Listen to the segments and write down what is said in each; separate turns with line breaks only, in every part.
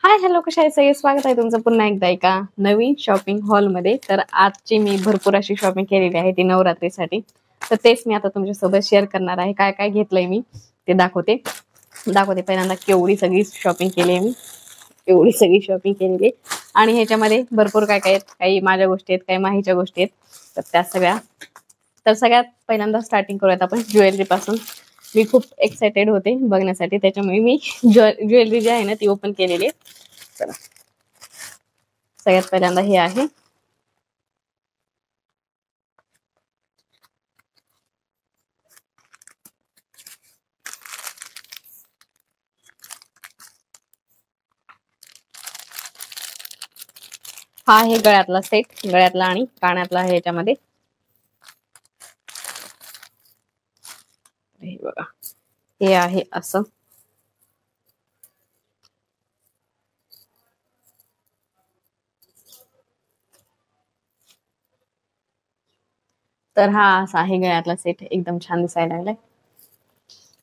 Hi hello, कशा आहे सगळे? स्वागत आहे तुमचं पुन्हा एकदा एका नवीन शॉपिंग हॉल मध्ये. तर आजची मी भरपूर अशी शॉपिंग केलेली आहे ती नवरात्रीसाठी. तर तेच मी आता तुमच्यासोबत शेअर करणार आहे. काय काय घेतलंय मी ते दाखवते पहिल्यांदा केवढी सगळी शॉपिंग केली मी, एवढी सगळी शॉपिंग केलेली. आणि ह्याच्यामध्ये भरपूर काय काय आहेत, काही माझ्या गोष्टी आहेत, काही माहीच्या गोष्टी आहेत. तर त्या सगळ्या सगळ्यात पहिल्यांदा स्टार्टिंग करूयात आपण ज्वेलरी पासून. मी खूप एक्साइटेड होते बघण्यासाठी, त्याच्यामुळे मी ज्वेलरी जी आहे ना ती ओपन केलेली आहे. चला, सगळ्यात पहिल्यांदा हे आहे. हा आहे गळ्यातला सेट, गळ्यातला आणि कानातला आहे याच्यामध्ये. हे बघा, हे आहे असं. तर हा असा आहे गळ्यातला सेट, एकदम छान दिसायला लागलाय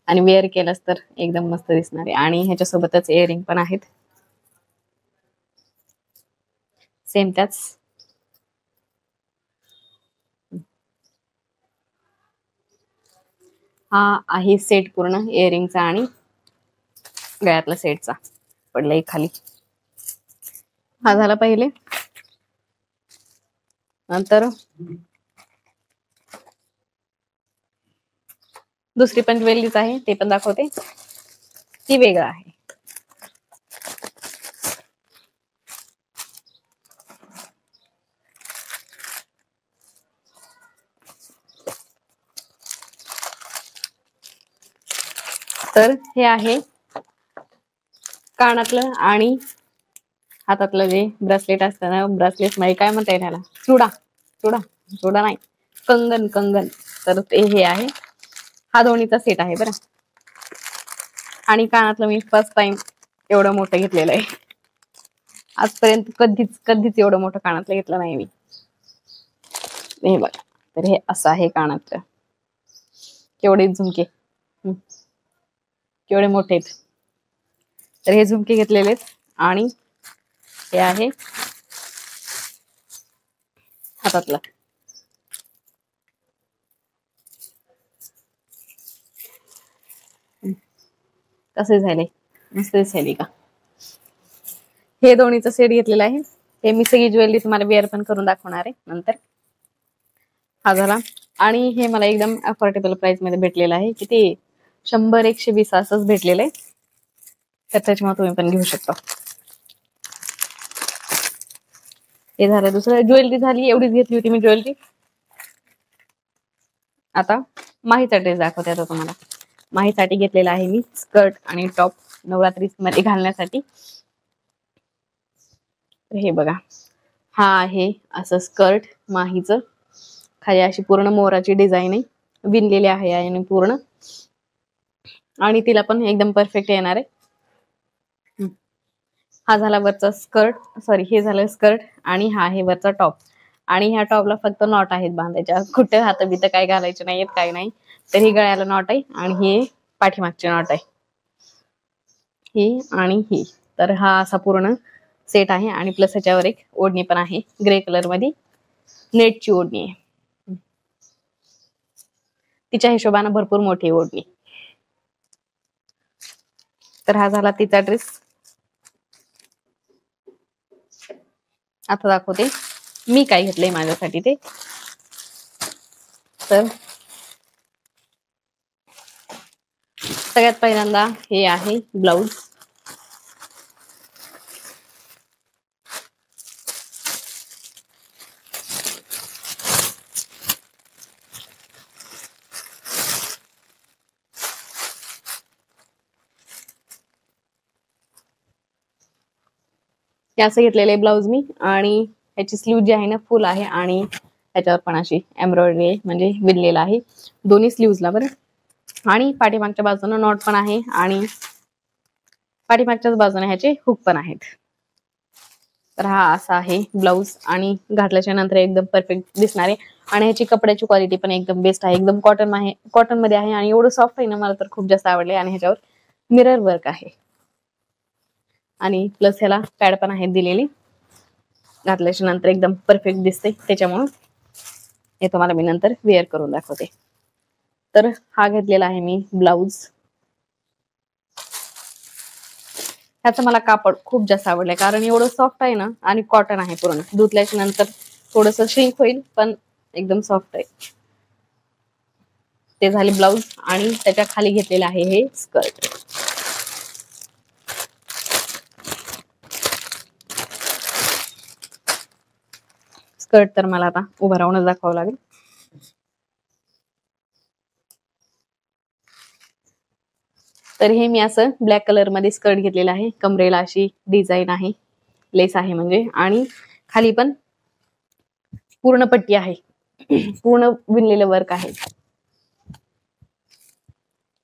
आणि वेअर केलंस तर एकदम मस्त दिसणार आहे. आणि ह्याच्यासोबतच इयरिंग पण आहेत सेम त्याच. हा आहे सेट पूर्ण इयरिंगचा आणि गळ्यातला सेटचा. पडलाय खाली. हा झाला पहिले. नंतर दुसरी पण ज्वेलरीच आहे, ते पण दाखवते. ती वेगळं आहे. तर हे आहे कानातलं आणि हातातलं जे ब्रेसलेट असतं ना, ब्रेसलेट मध्ये काय म्हणता येईल ह्याला, चुडा चुडा चुडा नाही, कंगन कंगन. तर ते हे आहे. हा दोन्हीचा सेट आहे बरं. आणि कानातलं मी फर्स्ट टाइम एवढं मोठं घेतलेलं आहे. आजपर्यंत कधीच कधीच एवढं मोठं कानातलं घेतलं नाही मी. हे बघा, तर हे असं आहे कानातलं. केवढे झुमके, केवढे मोठे आहेत. तर हे झुमके घेतलेले आहेत. आणि हे आहे हातातलं. कसे झाले, मस्त दिसायले का? हे दोन्हीचं सेट घेतलेलं आहे. हे मी सगळी ज्वेलरी तुम्हाला वेअर पण करून दाखवणार आहे नंतर. हा झाला. आणि हे मला एकदम अफोर्डेबल प्राइस मध्ये भेटलेलं आहे. किती, 100-120 असंच भेटलेलं आहे. तर त्याच्यामुळे तुम्ही पण घेऊ शकता. हे झालं. दुसरं ज्वेलरी झाली, एवढीच घेतली होती मी ज्वेलरी. आता माहीचा ड्रेस दाखवते आता तुम्हाला. माहीसाठी घेतलेला आहे मी स्कर्ट आणि टॉप नवरात्री मध्ये घालण्यासाठी. हे बघा, हा आहे असं स्कर्ट माहीचं. खाली अशी पूर्ण मोराची डिझाईन आहे, विणलेली आहे आणि पूर्ण. आणि तिला पण एकदम परफेक्ट येणार आहे. हा झाला वरचा स्कर्ट, सॉरी हे झालं स्कर्ट. आणि हा आहे वरचा टॉप. आणि ह्या टॉपला फक्त नॉट आहेत बांधायच्या, कुठे हात बीत काय घालायचे नाहीयेत, काय नाही. तर ही गळ्याला नॉट आहे आणि हे पाठीमागची नॉट आहे, ही आणि ही. तर हा असा पूर्ण सेट आहे. आणि प्लस ह्याच्यावर एक ओढणी पण आहे ग्रे कलर मध्ये, नेटची ओढणी आहे. तिच्या हिशोबाने भरपूर मोठी ओढणी. तर हा झाला तिचा ड्रेस. आता दाखवते मी काय घेतलंय माझ्यासाठी ते. तर सगळ्यात पहिल्यांदा हे आहे ब्लाउज. हे असं घेतलेलं आहे ब्लाउज मी. आणि ह्याची स्लीव जी आहे ना फुल आहे. आणि ह्याच्यावर पण अशी एम्ब्रॉयडरी आहे, म्हणजे विणलेला आहे दोन्ही स्लीव्हजला बरं. आणि पाठीमागच्या बाजूने नॉट पण आहे आणि पाठीमागच्याच बाजूने ह्याचे हुक पण आहेत. तर हा असा आहे ब्लाउज. आणि घातल्याच्या नंतर एकदम परफेक्ट दिसणार आहे. आणि ह्याची कपड्याची क्वालिटी पण एकदम बेस्ट आहे, एकदम कॉटन आहे, कॉटन मध्ये आहे. आणि एवढं सॉफ्ट आहे ना, मला तर खूप जास्त आवडले. आणि ह्याच्यावर मिरर वर्क आहे. आणि प्लस ह्याला पॅड पण आहेत दिलेली, घातल्याच्या नंतर एकदम परफेक्ट दिसते, त्याच्यामुळे हे तुम्हाला मी नंतर वेअर करून दाखवते. तर हा घेतलेला आहे मी ब्लाउज. ह्याचं मला कापड खूप जास्त आवडलंय, कारण एवढं सॉफ्ट आहे ना आणि कॉटन आहे पूर्ण. धुतल्याच्या नंतर थोडस श्रिंक होईल पण एकदम सॉफ्ट आहे. ते झाले ब्लाउज आणि त्याच्या खाली घेतलेलं आहे हे स्कर्ट. स्कर्ट तर मला आता उभं राहूनच दाखवावं लागेल. तर हे मी असं ब्लॅक कलर मध्ये स्कर्ट घेतलेलं आहे. कमरेला अशी डिझाईन आहे, लेस आहे म्हणजे, आणि खाली पण पूर्ण पट्टी आहे, पूर्ण विणलेलं वर्क आहे,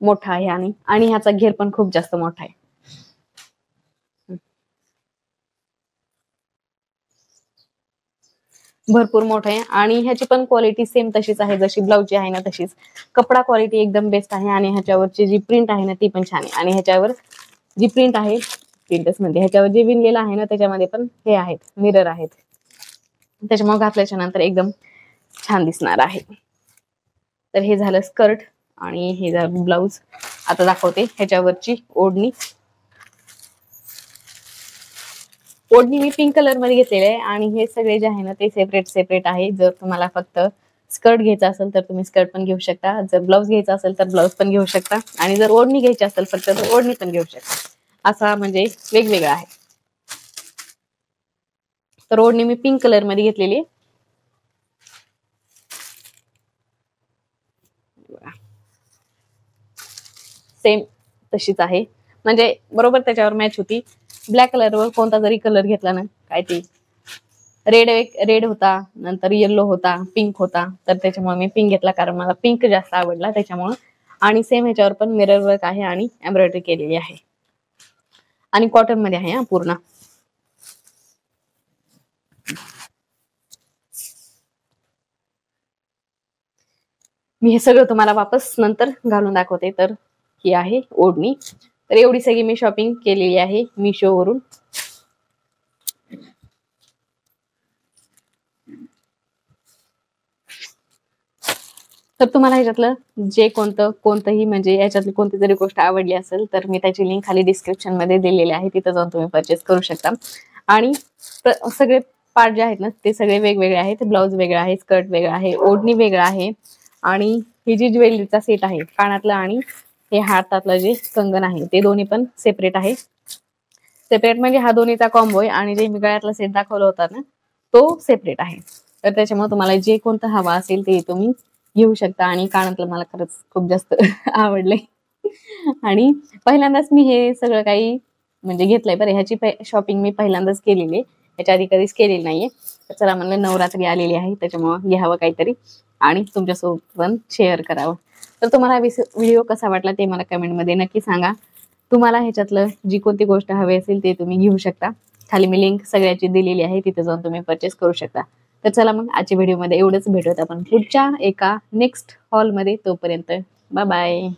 मोठा आहे आणि ह्याचा घेर पण खूप जास्त मोठा आहे. भरपूर मोठं आहे आणि ह्याची पण क्वालिटी सेम तशीच आहे जशी ब्लाउजची आहे ना तशीच. कपडा क्वालिटी एकदम बेस्ट आहे आणि ह्याच्यावरची जी प्रिंट आहे ना ती पण छान आहे. आणि ह्याच्यावर जी प्रिंट आहे, प्रिंटच म्हणजे ह्याच्यावर जे विणलेलं आहे ना त्याच्यामध्ये पण हे आहेत, मिरर आहेत, त्याच्यामुळे घातल्याच्या नंतर एकदम छान दिसणार आहे. तर हे झालं स्कर्ट आणि हे झालं ब्लाउज. आता दाखवते ह्याच्यावरची ओढणी. ओढणी मी पिंक कलर मध्ये घेतलेले आहे आणि हे सगळे जे आहे ना ते सेपरेट आहे. जर तुम्हाला फक्त स्कर्ट घ्यायचा असेल तर तुम्ही स्कर्ट पण घेऊ शकता, जर ब्लाउज घ्यायचा असेल तर ब्लाउज पण घेऊ शकता, आणि जर ओढणी घ्यायची असेल फक्त तर ओढणी पण घेऊ शकता. असा म्हणजे वेगवेगळा आहे. तर ओढणी मी पिंक कलर मध्ये घेतलेली आहे. सेम तशीच आहे, म्हणजे बरोबर त्याच्यावर मॅच होती. ब्लॅक कलरवर कोणता जरी कलर घेतला ना, काय ते रेड होता, नंतर येल्लो होता, पिंक होता, तर त्याच्यामुळे मी पिंक घेतला, कारण मला पिंक जास्त आवडला त्याच्यामुळे. आणि सेम ह्याच्यावर पण मिरर वर्क आहे आणि एम्ब्रॉयडरी केलेली आहे आणि कॉटन मध्ये आहे पूर्ण. मी हे सगळं तुम्हाला वापस नंतर घालून दाखवते. तर ही आहे ओढणी. तर एवढी सगळी मी शॉपिंग केलेली आहे मिशो वरून. तर तुम्हाला ह्याच्यातलं जे कोणतंही म्हणजे याच्यातली कोणती जरी गोष्ट आवडली असेल तर मी त्याची लिंक खाली डिस्क्रिप्शन मध्ये दिलेली आहे, तिथं जाऊन तुम्ही परचेस करू शकता. आणि सगळे पार्ट जे आहेत ना ते सगळे वेगवेगळे आहेत. ब्लाउज वेगळा आहे, स्कर्ट वेगळा आहे, ओढणी वेगळा आहे, आणि ही जी ज्वेलरीचा सेट आहे कानातलं आणि हे हातातलं जे कंगन आहे ते दोन्ही पण सेपरेट आहे. सेपरेट म्हणजे हा दोन्हीचा कॉम्बो आहे, आणि जे मी गळ्यातला सेट दाखवला होता ना तो सेपरेट आहे. तर त्याच्यामुळे तुम्हाला जे कोणतं हवा असेल ते तुम्ही घेऊ शकता. आणि कानातलं मला खरंच खूप जास्त आवडलंय, आणि पहिल्यांदाच मी हे सगळं काही म्हणजे घेतलंय बरं. ह्याची शॉपिंग मी पहिल्यांदाच केलेली आहे, ह्याच्या आधी कधीच केलेली नाहीये. तर चला म्हणलं नवरात्री आलेली आहे त्याच्यामुळे घ्यावं काहीतरी आणि तुमच्यासोबत पण शेअर करावं. तर तुम्हाला व्हिडिओ कसा वाटला ते मला कमेंटमध्ये नक्की सांगा. तुम्हाला ह्याच्यातलं जी कोणती गोष्ट हवी असेल ते तुम्ही घेऊ शकता. खाली मी लिंक सगळ्याची दिलेली आहे, तिथे जाऊन तुम्ही परचेस करू शकता. तर चला मग आजच्या व्हिडिओमध्ये एवढंच. भेटूयात आपण पुढच्या एका नेक्स्ट हॉलमध्ये. तोपर्यंत बाय बाय.